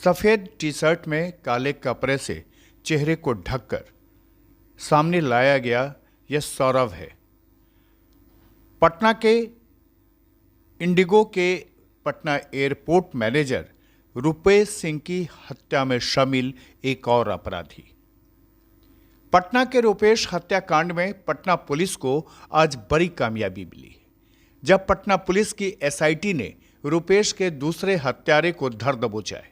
सफेद T shirt में काले कपड़े से चेहरे को ढककर सामने लाया गया यह सौरभ है। पटना के इंडिगो के पटना एयरपोर्ट मैनेजर रुपेश सिंह की हत्या में शामिल एक और अपराधी। पटना के रुपेश हत्याकांड में पटना पुलिस को आज बड़ी कामयाबी मिली, जब पटना पुलिस की एसआईटी ने रुपेश के दूसरे हत्यारे को धर दबोचा है।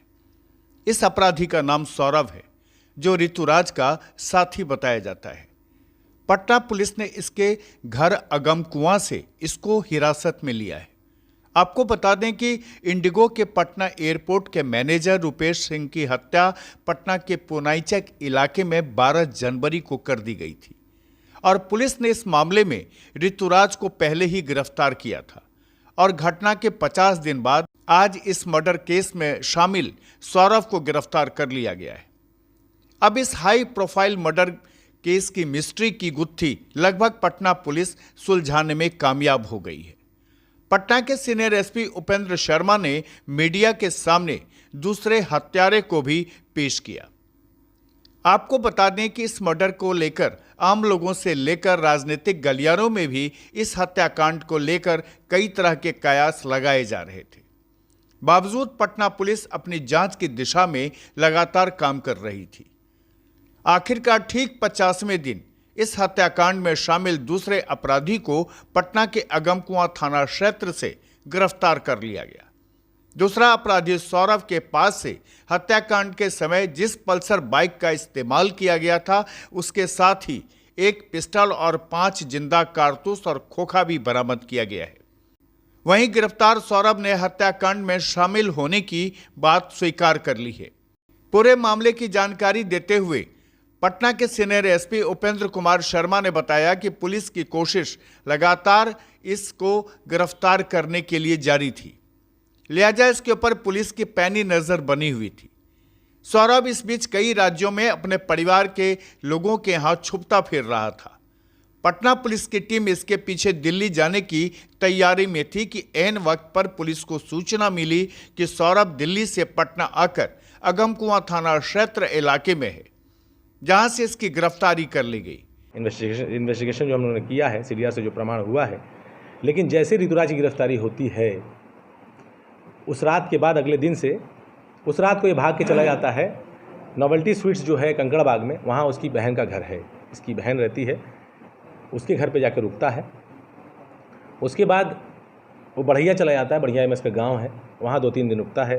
इस अपराधी का नाम सौरभ है, जो ऋतुराज का साथी बताया जाता है। पटना पुलिस ने इसके घर अगमकुआं से इसको हिरासत में लिया है। आपको बता दें कि इंडिगो के पटना एयरपोर्ट के मैनेजर रुपेश सिंह की हत्या पटना के पुनाईचक इलाके में 12 जनवरी को कर दी गई थी और पुलिस ने इस मामले में ऋतुराज को पहले ही गिरफ्तार किया था और घटना के 50 दिन बाद आज इस मर्डर केस में शामिल सौरभ को गिरफ्तार कर लिया गया है। अब इस हाई प्रोफाइल मर्डर केस की मिस्ट्री की गुत्थी लगभग पटना पुलिस सुलझाने में कामयाब हो गई है। पटना के सीनियर एसपी उपेंद्र शर्मा ने मीडिया के सामने दूसरे हत्यारे को भी पेश किया। आपको बता दें कि इस मर्डर को लेकर आम लोगों से लेकर राजनीतिक गलियारों में भी इस हत्याकांड को लेकर कई तरह के कयास लगाए जा रहे थे। बावजूद पटना पुलिस अपनी जांच की दिशा में लगातार काम कर रही थी। आखिरकार ठीक 50वें दिन इस हत्याकांड में शामिल दूसरे अपराधी को पटना के अगमकुआं थाना क्षेत्र से गिरफ्तार कर लिया गया। दूसरा अपराधी सौरभ के पास से हत्याकांड के समय जिस पल्सर बाइक का इस्तेमाल किया गया था, उसके साथ ही एक पिस्टल और 5 जिंदा कारतूस और खोखा भी बरामद किया गया है। वहीं गिरफ्तार सौरभ ने हत्याकांड में शामिल होने की बात स्वीकार कर ली है। पूरे मामले की जानकारी देते हुए पटना के सीनियर एसपी उपेंद्र कुमार शर्मा ने बताया कि पुलिस की कोशिश लगातार इसको गिरफ्तार करने के लिए जारी थी, लिहाजा इसके ऊपर पुलिस की पैनी नजर बनी हुई थी। सौरभ इस बीच कई राज्यों में अपने परिवार के लोगों के यहां छुपता फिर रहा था। पटना पुलिस की टीम इसके पीछे दिल्ली जाने की तैयारी में थी कि ऐन वक्त पर पुलिस को सूचना मिली कि सौरभ दिल्ली से पटना आकर अगमकुआं थाना क्षेत्र इलाके में है, जहां से इसकी गिरफ्तारी कर ली गई। इन्वेस्टिगेशन जो हम लोगों ने किया है, सीडीआर से जो प्रमाण हुआ है, लेकिन जैसे ऋतुराज की गिरफ्तारी होती है, उस रात के बाद अगले दिन से उस रात को ये भाग के चला जाता है नोवेल्टी स्वीट्स जो है कंकड़बाग में, वहाँ उसकी बहन का घर है। इसकी बहन रहती है, उसके घर पे जाकर रुकता है। उसके बाद वो बढ़िया चला जाता है, बढ़िया में इसका गाँव है, वहाँ 2-3 दिन रुकता है।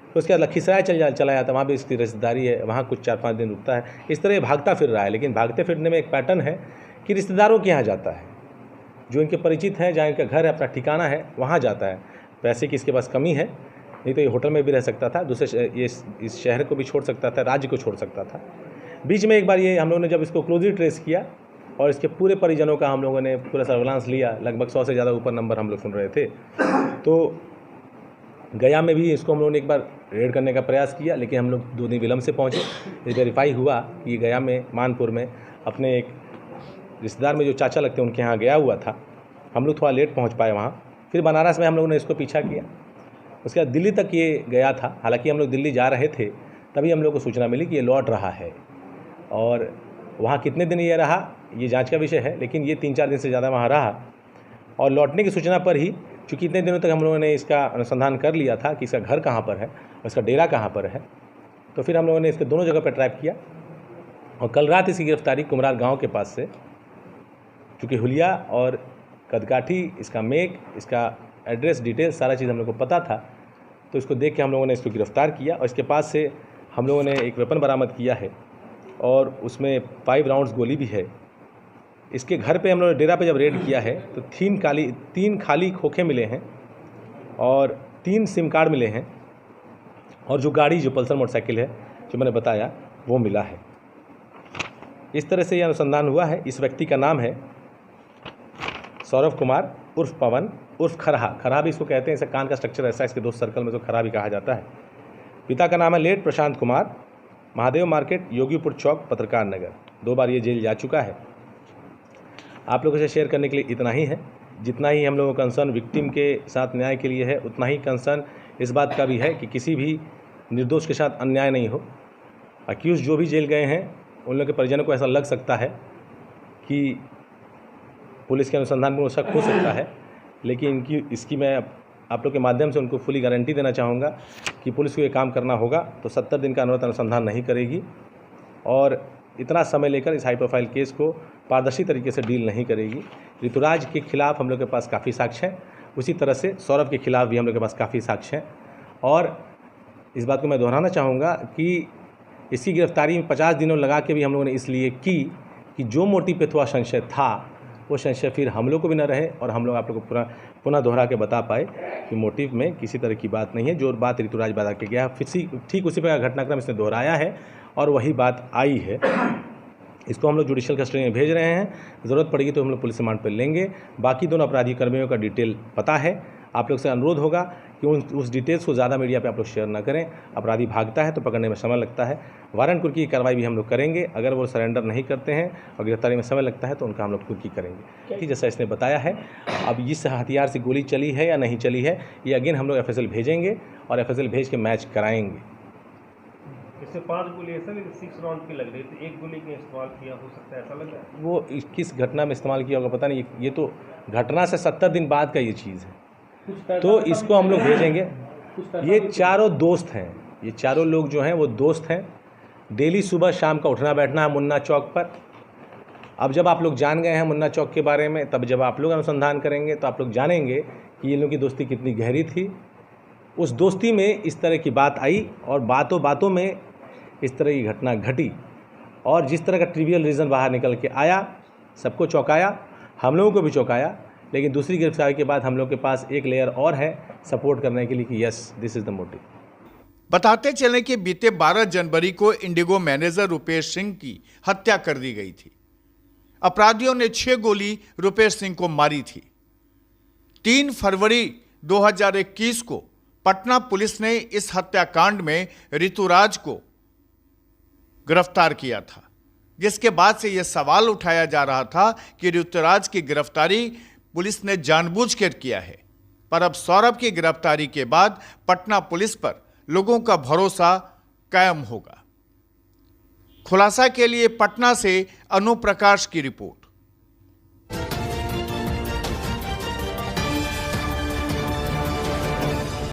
तो उसके बाद लखीसराय चला जाता है, वहाँ भी इसकी रिश्तेदारी है, वहाँ कुछ 4-5 दिन रुकता है। इस तरह ये भागता फिर रहा है, लेकिन भागते फिरने में एक पैटर्न है कि रिश्तेदारों के यहाँ जाता है, जो इनके परिचित हैं, जहाँ इनका घर है, अपना ठिकाना है, वहाँ जाता है। पैसे की इसके पास कमी है, नहीं तो ये होटल में भी रह सकता था, दूसरे ये इस शहर को भी छोड़ सकता था, राज्य को छोड़ सकता था। बीच में एक बार ये हम लोगों ने जब इसको क्लोजली ट्रेस किया और इसके पूरे परिजनों का हम लोगों ने पूरा सर्विलांस लिया, लगभग 100 से ज़्यादा ऊपर नंबर हम लोग सुन रहे थे। तो गया में भी इसको हम लोगों ने एक बार रेड करने का प्रयास किया, लेकिन हम लोग 2 दिन विलम्ब से पहुँचे। ये वेरीफाई हुआ कि गया में मानपुर में अपने एक रिश्तेदार में जो चाचा लगते हैं उनके यहाँ गया हुआ था। हम लोग थोड़ा लेट पहुँच पाए वहाँ। फिर बनारस में हम लोगों ने इसको पीछा किया, उसके बाद दिल्ली तक ये गया था। हालांकि हम लोग दिल्ली जा रहे थे, तभी हम लोग को सूचना मिली कि ये लौट रहा है, और वहाँ कितने दिन ये रहा ये जांच का विषय है, लेकिन ये 3-4 दिन से ज़्यादा वहाँ रहा। और लौटने की सूचना पर ही, चूँकि इतने दिनों तक हम लोगों ने इसका अनुसंधान कर लिया था कि इसका घर कहाँ पर है और इसका डेरा कहाँ पर है, तो फिर हम लोगों ने इसके दोनों जगह पर ट्रैप किया। और कल रात इसकी गिरफ्तारी कुमरार गाँव के पास से, चूँकि हुलिया और कदकाठी, इसका मेक, इसका एड्रेस डिटेल्स, सारा चीज़ हम लोग को पता था, तो इसको देख के हम लोगों ने इसको गिरफ्तार किया। और इसके पास से हम लोगों ने एक वेपन बरामद किया है और उसमें 5 राउंड्स गोली भी है। इसके घर पे हम लोगों ने डेरा पे जब रेड किया है तो 3 खाली खोखे मिले हैं और 3 सिम कार्ड मिले हैं, और जो गाड़ी, जो पल्सर मोटरसाइकिल है जो मैंने बताया, वो मिला है। इस तरह से यह अनुसंधान हुआ है। इस व्यक्ति का नाम है सौरभ कुमार उर्फ पवन उर्फ खरहा भी इसको कहते हैं। इसका कान का स्ट्रक्चर ऐसा है, इसके दोस्त सर्कल में तो खरहा भी कहा जाता है। पिता का नाम है लेट प्रशांत कुमार, महादेव मार्केट, योगीपुर चौक, पत्रकार नगर। 2 बार ये जेल जा चुका है। आप लोगों से शेयर करने के लिए इतना ही है। जितना ही हम लोगों का कंसर्न विक्टिम के साथ न्याय के लिए है, उतना ही कंसर्न इस बात का भी है कि किसी भी निर्दोष के साथ अन्याय नहीं हो। अक्यूज़ जो भी जेल गए हैं उन लोगों के परिजनों को ऐसा लग सकता है कि पुलिस के अनुसंधान में वो शक हो सकता है, लेकिन इसकी मैं आप लोग के माध्यम से उनको फुली गारंटी देना चाहूँगा कि पुलिस को ये काम करना होगा तो 70 दिन का अनवरत अनुसंधान नहीं करेगी और इतना समय लेकर इस हाई प्रोफाइल केस को पारदर्शी तरीके से डील नहीं करेगी। ऋतुराज के खिलाफ हम लोग के पास काफ़ी साक्ष्य हैं, उसी तरह से सौरभ के खिलाफ भी हम लोग के पास काफ़ी साक्ष्य हैं। और इस बात को मैं दोहराना चाहूँगा कि इसकी गिरफ्तारी में 50 दिनों लगा के भी हम लोगों ने इसलिए की कि जो मोटिव पे थोड़ा संशय था वो संशय फिर हम लोग को भी न रहे और हम लोग आप लोग को पुनः दोहरा के बता पाए कि मोटिव में किसी तरह की बात नहीं है। जो बात ऋतुराज बता के गया ठीक उसी प्रकार घटनाक्रम इसने दोहराया है और वही बात आई है। इसको हम लोग जुडिशियल कस्टडी में भेज रहे हैं, ज़रूरत पड़ेगी तो हम लोग पुलिस रिमांड पर लेंगे। बाकी दोनों अपराधी कर्मियों का डिटेल पता है, आप लोग से अनुरोध होगा कि उस डिटेल्स को ज़्यादा मीडिया पे आप लोग शेयर ना करें। अपराधी भागता है तो पकड़ने में समय लगता है। वारंट कुर्की की कार्रवाई भी हम लोग करेंगे, अगर वो सरेंडर नहीं करते हैं और गिरफ्तारी में समय लगता है तो उनका हम लोग कुर्की करेंगे कि जैसा इसने बताया है। अब इस हथियार से गोली चली है या नहीं चली है ये अगेन हम लोग FSL भेजेंगे और FSL भेज के मैच कराएंगे। इससे 5 गोली ऐसा नहीं 6 राउंड की लग रही थी, एक गोली का इस्तेमाल किया हो सकता है, ऐसा लग रहा है। वो किस घटना में इस्तेमाल किया होगा पता नहीं, ये तो घटना से 70 दिन बाद का ये चीज़ है तो इसको हम लोग भेजेंगे। ये चारों दोस्त हैं, ये चारों लोग जो हैं वो दोस्त हैं। डेली सुबह शाम का उठना बैठना है मुन्ना चौक पर। अब जब आप लोग जान गए हैं मुन्ना चौक के बारे में, तब जब आप लोग अनुसंधान करेंगे तो आप लोग जानेंगे कि इन लोगों की दोस्ती कितनी गहरी थी। उस दोस्ती में इस तरह की बात आई और बातों बातों में इस तरह की घटना घटी और जिस तरह का ट्रिवियल रीज़न बाहर निकल के आया सबको चौंकाया, हम लोगों को भी चौंकाया। लेकिन दूसरी गिरफ्तारी के बाद हम लोग के पास एक लेयर और है सपोर्ट करने के लिए कि yes this is the motive. बताते चलें कि बीते 12 जनवरी को इंडिगो मैनेजर रुपेश सिंह की हत्या कर दी गई थी। अपराधियों ने 6 गोली रुपेश सिंह को मारी थी। 3 फरवरी 2021 को पटना पुलिस ने इस हत्याकांड में ऋतुराज को गिरफ्तार किया था, जिसके बाद से यह सवाल उठाया जा रहा था कि ऋतुराज की गिरफ्तारी पुलिस ने जानबूझकर किया है। पर अब सौरभ की गिरफ्तारी के बाद पटना पुलिस पर लोगों का भरोसा कायम होगा। खुलासा के लिए पटना से अनु प्रकाश की रिपोर्ट।